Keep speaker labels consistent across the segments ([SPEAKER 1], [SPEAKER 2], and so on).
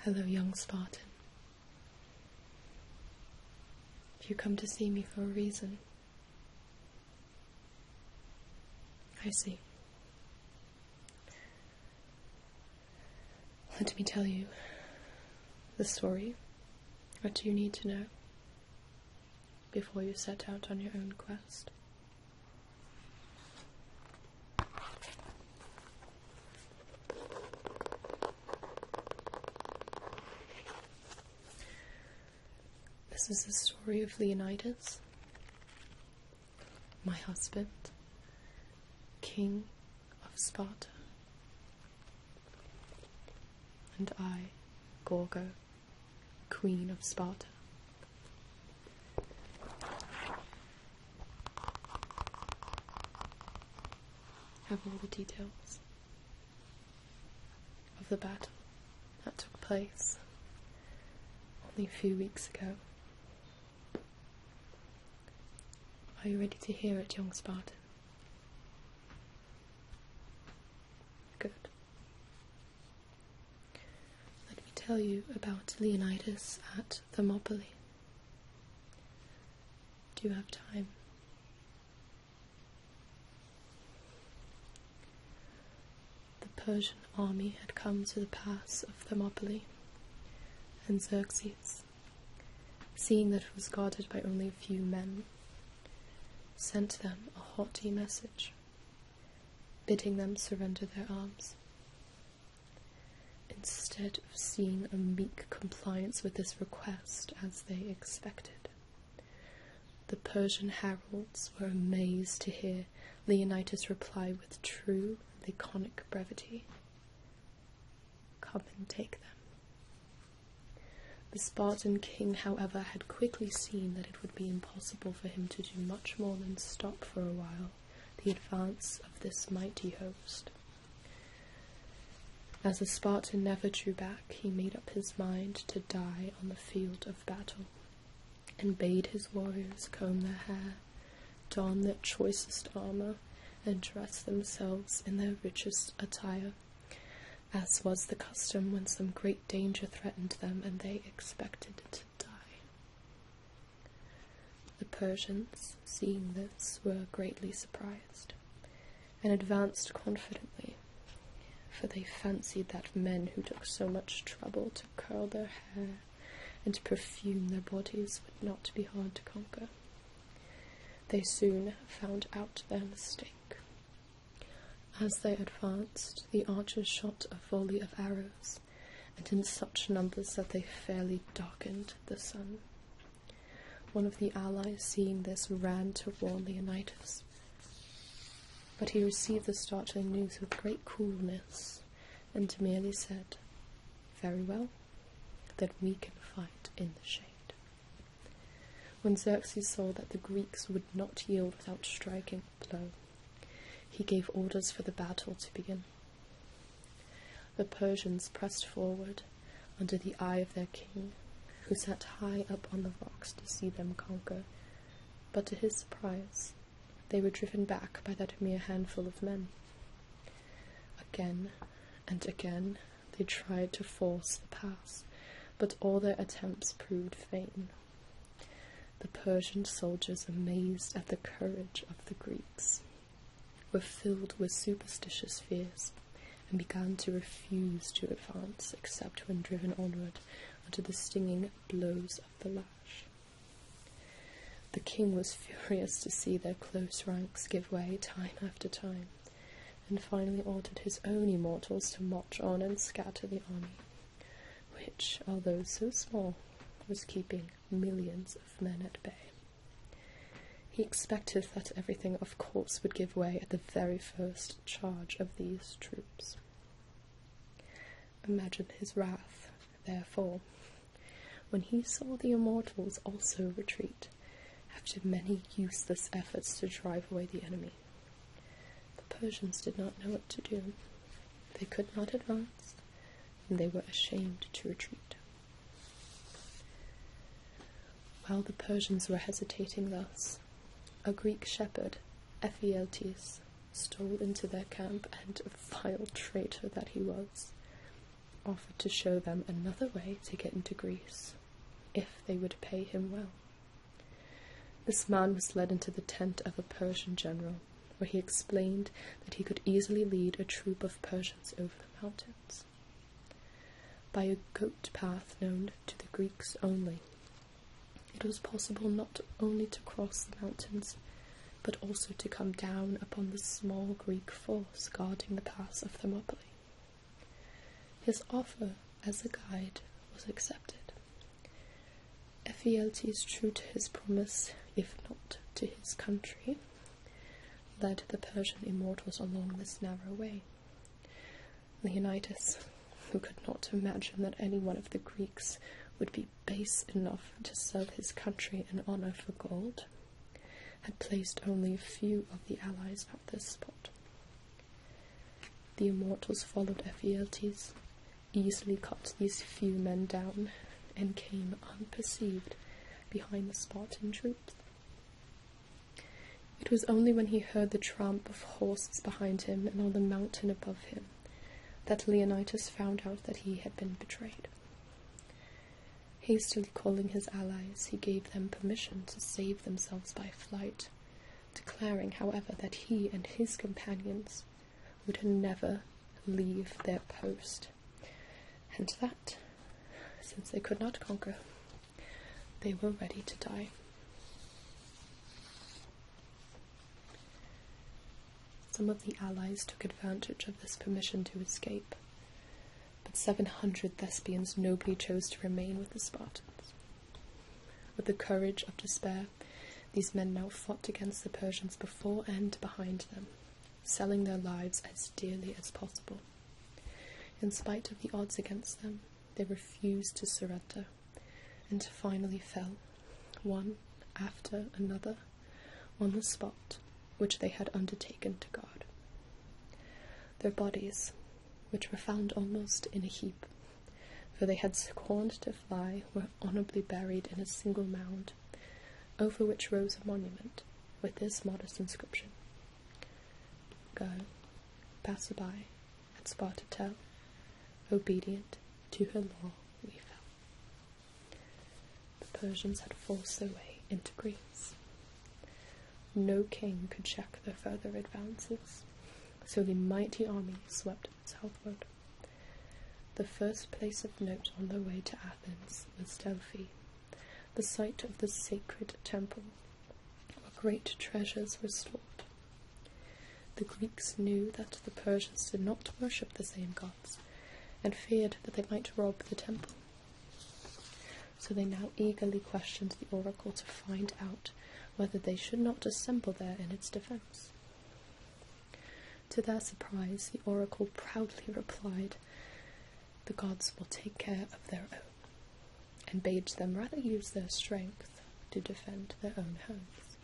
[SPEAKER 1] Hello, young Spartan. You come to see me for a reason. I see. Let me tell you the story. What do you need to know before you set out on your own quest? This is the story of Leonidas, my husband, King of Sparta, and I, Gorgo, Queen of Sparta. Have all the details of the battle that took place only a few weeks ago. Are you ready to hear it, young Spartan? Good. Let me tell you about Leonidas at Thermopylae. Do you have time? The Persian army had come to the pass of Thermopylae, and Xerxes, seeing that it was guarded by only a few men, sent them a haughty message, bidding them surrender their arms. Instead of seeing a meek compliance with this request as they expected, the Persian heralds were amazed to hear Leonidas reply with true laconic brevity, "Come and take them." The Spartan king, however, had quickly seen that it would be impossible for him to do much more than stop for a while the advance of this mighty host. As the Spartan never drew back, he made up his mind to die on the field of battle, and bade his warriors comb their hair, don their choicest armour, and dress themselves in their richest attire, as was the custom when some great danger threatened them and they expected to die. The Persians, seeing this, were greatly surprised, and advanced confidently, for they fancied that men who took so much trouble to curl their hair and to perfume their bodies would not be hard to conquer. They soon found out their mistake. As they advanced, the archers shot a volley of arrows, and in such numbers that they fairly darkened the sun. One of the allies, seeing this, ran to warn Leonidas, but he received the startling news with great coolness, and merely said, "Very well, then we can fight in the shade." When Xerxes saw that the Greeks would not yield without striking a blow, he gave orders for the battle to begin. The Persians pressed forward under the eye of their king, who sat high up on the rocks to see them conquer, but to his surprise, they were driven back by that mere handful of men. Again and again they tried to force the pass, but all their attempts proved vain. The Persian soldiers, amazed at the courage of the Greeks, were filled with superstitious fears, and began to refuse to advance except when driven onward under the stinging blows of the lash. The king was furious to see their close ranks give way time after time, and finally ordered his own immortals to march on and scatter the army, which, although so small, was keeping millions of men at bay. He expected that everything, of course, would give way at the very first charge of these troops. Imagine his wrath, therefore, when he saw the immortals also retreat, after many useless efforts to drive away the enemy. The Persians did not know what to do. They could not advance, and they were ashamed to retreat. While the Persians were hesitating thus, a Greek shepherd, Ephialtes, stole into their camp, and, vile traitor that he was, offered to show them another way to get into Greece, if they would pay him well. This man was led into the tent of a Persian general, where he explained that he could easily lead a troop of Persians over the mountains, by a goat path known to the Greeks only. It was possible not only to cross the mountains, but also to come down upon the small Greek force guarding the pass of Thermopylae. His offer as a guide was accepted. Ephialtes, true to his promise, if not to his country, led the Persian immortals along this narrow way. Leonidas, who could not imagine that any one of the Greeks would be base enough to sell his country in honor for gold, had placed only a few of the allies at this spot. The immortals followed Ephialtes, easily cut these few men down, and came unperceived behind the Spartan troops. It was only when he heard the tramp of horses behind him and on the mountain above him that Leonidas found out that he had been betrayed. Hastily calling his allies, he gave them permission to save themselves by flight, declaring, however, that he and his companions would never leave their post, and that, since they could not conquer, they were ready to die. Some of the allies took advantage of this permission to escape, but 700 Thespians nobly chose to remain with the Spartans. With the courage of despair, these men now fought against the Persians before and behind them, selling their lives as dearly as possible. In spite of the odds against them, they refused to surrender, and finally fell, one after another, on the spot which they had undertaken to guard. Their bodies, which were found almost in a heap, for they had scorned to fly, were honourably buried in a single mound, over which rose a monument with this modest inscription: Go, passer-by, at Sparta tell, obedient to her law we fell. The Persians had forced their way into Greece. No king could check their further advances, so the mighty army swept southward. The first place of note on their way to Athens was Delphi, the site of the sacred temple, where great treasures were stored. The Greeks knew that the Persians did not worship the same gods, and feared that they might rob the temple. So they now eagerly questioned the oracle to find out whether they should not assemble there in its defense. To their surprise, the oracle proudly replied, "The gods will take care of their own," and bade them rather use their strength to defend their own homes.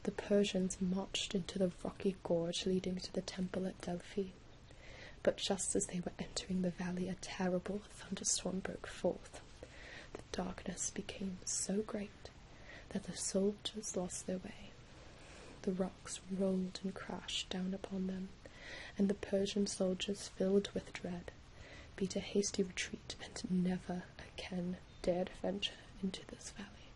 [SPEAKER 1] The Persians marched into the rocky gorge leading to the temple at Delphi, but just as they were entering the valley, a terrible thunderstorm broke forth. The darkness became so great that the soldiers lost their way. The rocks rolled and crashed down upon them, and the Persian soldiers, filled with dread, beat a hasty retreat and never again dared venture into this valley.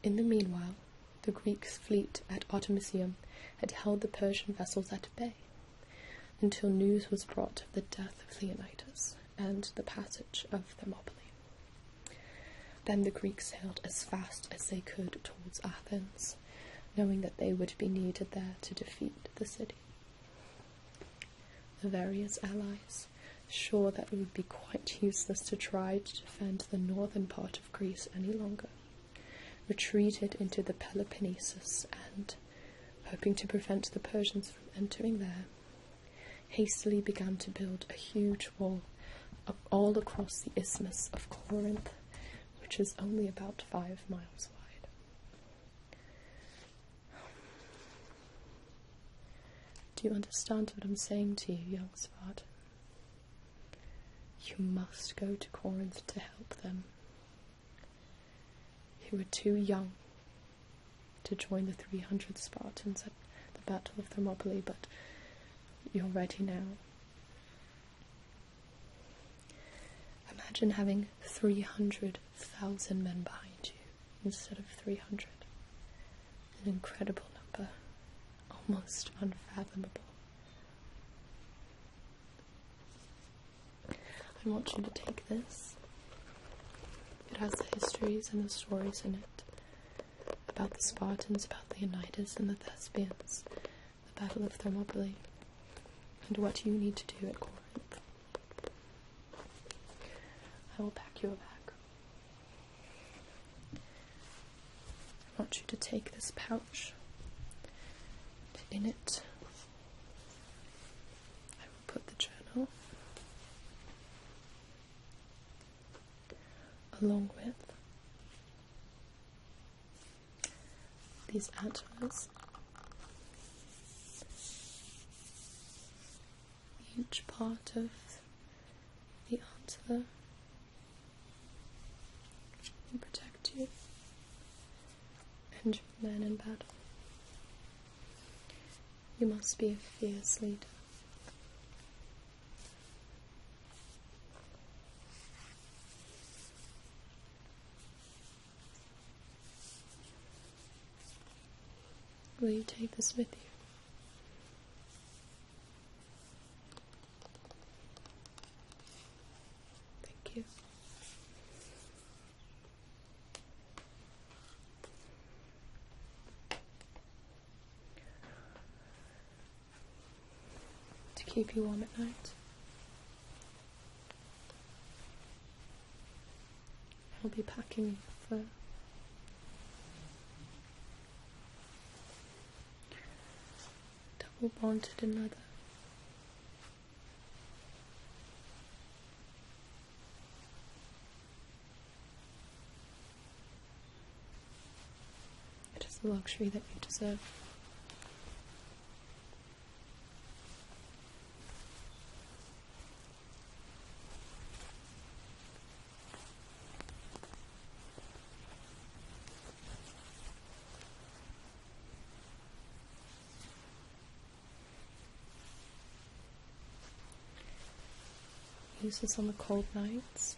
[SPEAKER 1] In the meanwhile, the Greek fleet at Artemisium had held the Persian vessels at bay, until news was brought of the death of Leonidas and the passage of Thermopylae. Then the Greeks sailed as fast as they could towards Athens, knowing that they would be needed there to defeat the city. The various allies, sure that it would be quite useless to try to defend the northern part of Greece any longer, retreated into the Peloponnesus and, hoping to prevent the Persians from entering there, hastily began to build a huge wall all across the isthmus of Corinth, which is only about 5 miles wide. Do you understand what I'm saying to you, young Spartan? You must go to Corinth to help them. You were too young to join the 300 Spartans at the Battle of Thermopylae, but you're ready now. Imagine having 300,000 men behind you instead of 300. An incredible number, almost unfathomable. I want you to take this. It has the histories and the stories in it about the Spartans, about the Oneidas and the Thespians, the Battle of Thermopylae, and what you need to do at Corinth. I will pack you a bag. I want you to take this pouch. In it, I will put the journal, along with these antlers. Each part of the antler will protect you and your men in battle. You must be a fierce leader. Will you take this with you? Thank you. To keep you warm at night, I'll be packing you fur. Double bonded in leather. It is a luxury that you deserve. Use this on the cold nights.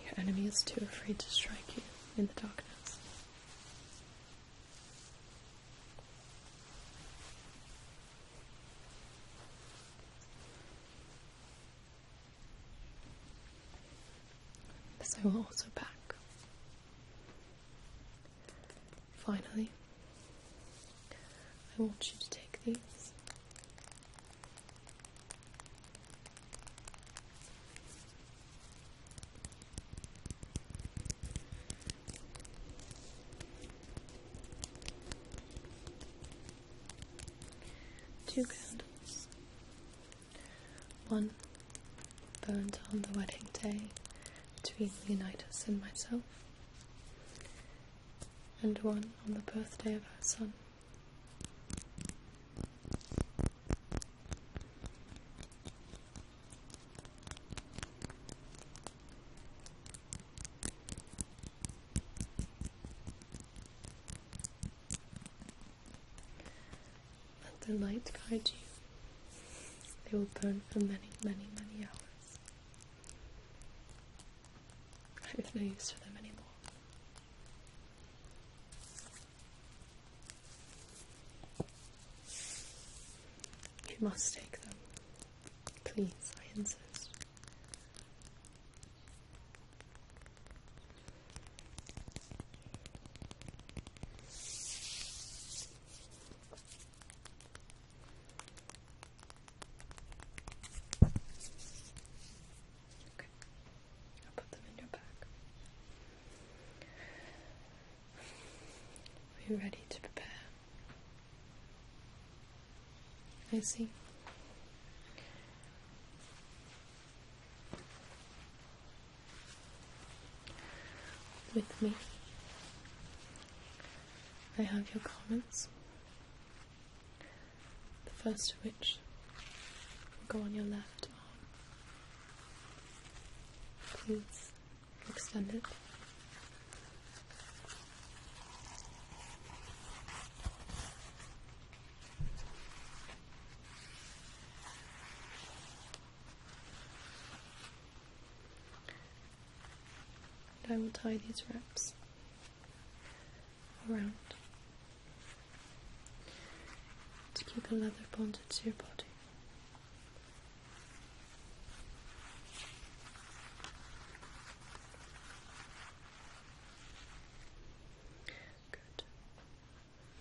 [SPEAKER 1] Your enemy is too afraid to strike you in the darkness. This I will also pack. Finally, I want you to take these. Two candles. One burned on the wedding day between Leonidas and myself, and one on the birthday of our son. Let the light guide you. They will burn for many, many, many hours. I have no use for them anymore. You must take them. Please, I insist. Are you ready to prepare? I see. With me, I have your garments, the first of which will go on your left arm. Please extend it. I will tie these wraps around to keep a leather bonded to your body. Good.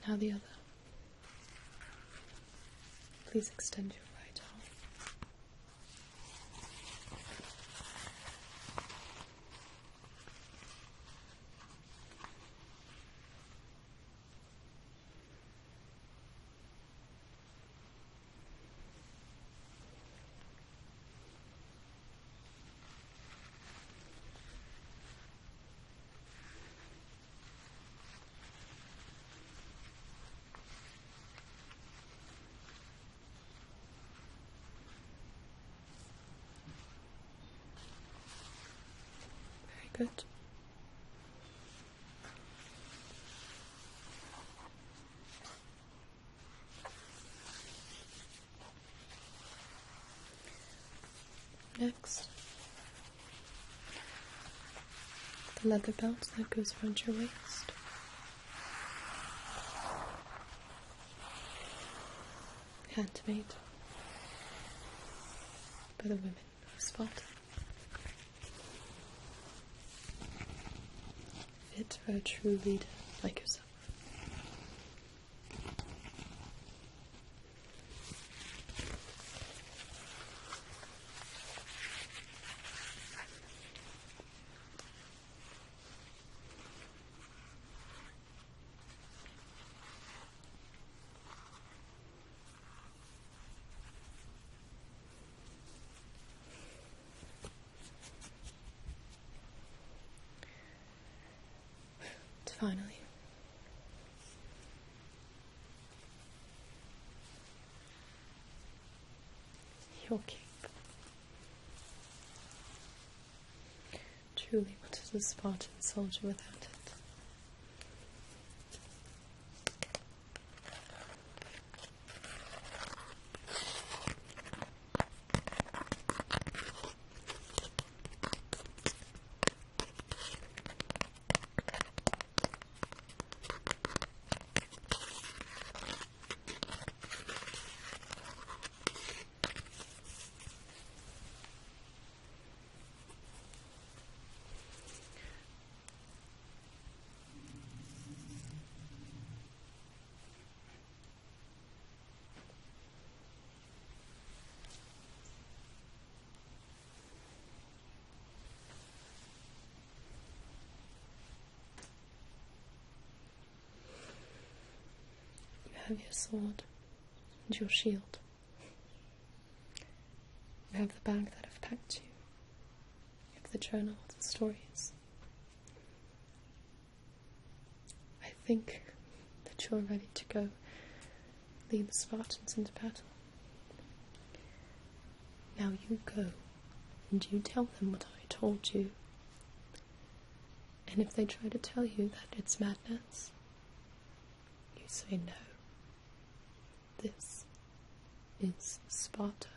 [SPEAKER 1] Now the other. Please extend your right arm. Very good. Next, the leather belt that goes around your waist. Handmade by the women of Sparta. Fit for a true leader like yourself. Finally, your cape. Truly, what is a Spartan soldier without it? You have your sword and your shield. You have the bag that I've packed you. You have the journal with the stories. I think that you're ready to go lead the Spartans into battle. Now you go and you tell them what I told you. And if they try to tell you that it's madness, you say no. This is Sparta.